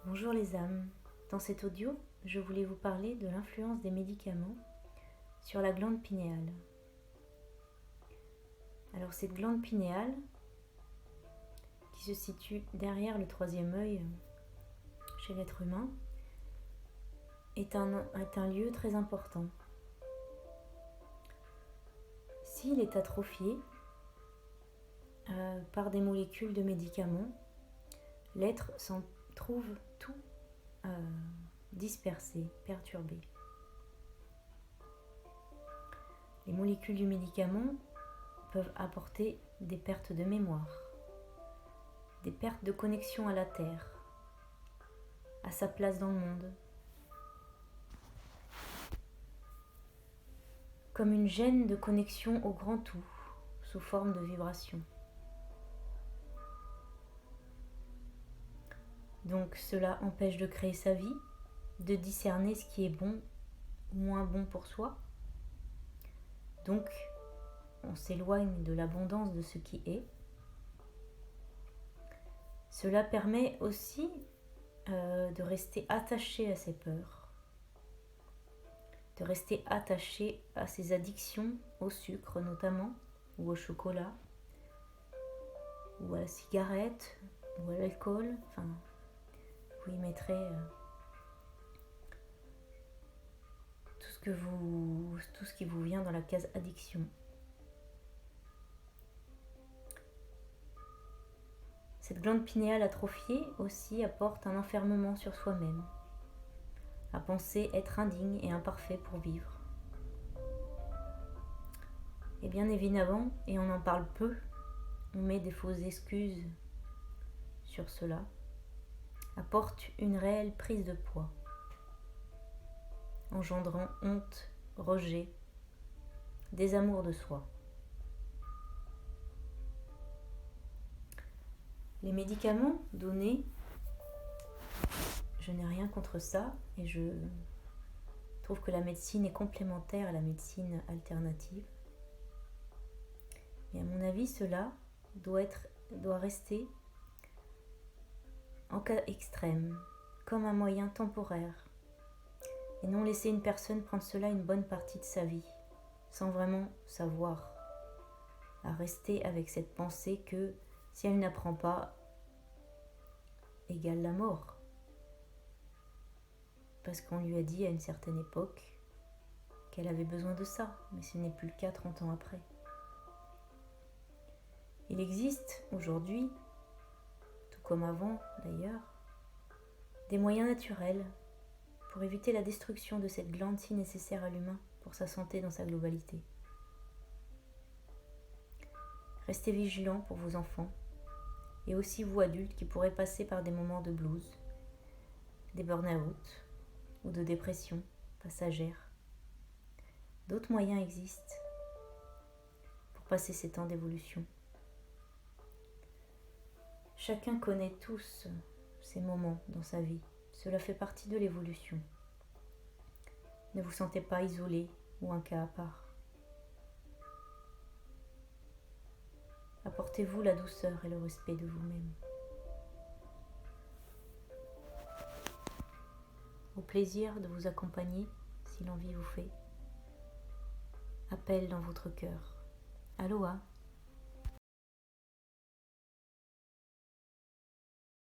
Bonjour les âmes. Dans cet audio, je voulais vous parler de l'influence des médicaments sur la glande pinéale. Alors cette glande pinéale, qui se situe derrière le troisième œil chez l'être humain, est un lieu très important. S'il est atrophié par des molécules de médicaments, l'être s'en trouve tout dispersé, perturbé. Les molécules du médicament peuvent apporter des pertes de mémoire, des pertes de connexion à la terre, à sa place dans le monde, comme une gêne de connexion au grand tout, sous forme de vibration. Donc cela empêche de créer sa vie, de discerner ce qui est bon ou moins bon pour soi. Donc on s'éloigne de l'abondance de ce qui est. Cela permet aussi de rester attaché à ses peurs, de rester attaché à ses addictions au sucre notamment, ou au chocolat, ou à la cigarette, ou à l'alcool. Enfin, vous y mettrez tout ce qui vous vient dans la case addiction. Cette glande pinéale atrophiée aussi apporte un enfermement sur soi-même, à penser être indigne et imparfait pour vivre. Et bien évidemment, et on en parle peu, on met des fausses excuses sur cela, apporte une réelle prise de poids, engendrant honte, rejet, désamour de soi. Les médicaments donnés, je n'ai rien contre ça et je trouve que la médecine est complémentaire à la médecine alternative. Mais à mon avis, cela doit rester en cas extrême, comme un moyen temporaire, et non laisser une personne prendre cela une bonne partie de sa vie, sans vraiment savoir, à rester avec cette pensée que si elle n'apprend pas, égale la mort. Parce qu'on lui a dit à une certaine époque qu'elle avait besoin de ça, mais ce n'est plus le cas 30 ans après. Il existe aujourd'hui, tout comme avant d'ailleurs, des moyens naturels pour éviter la destruction de cette glande si nécessaire à l'humain pour sa santé dans sa globalité. Restez vigilants pour vos enfants et aussi vous adultes qui pourrez passer par des moments de blues, des burn-out ou de dépression passagère. D'autres moyens existent pour passer ces temps d'évolution. Chacun connaît tous ces moments dans sa vie. Cela fait partie de l'évolution. Ne vous sentez pas isolé ou un cas à part. Apportez-vous la douceur et le respect de vous-même. Au plaisir de vous accompagner si l'envie vous fait. Appel dans votre cœur. Aloha.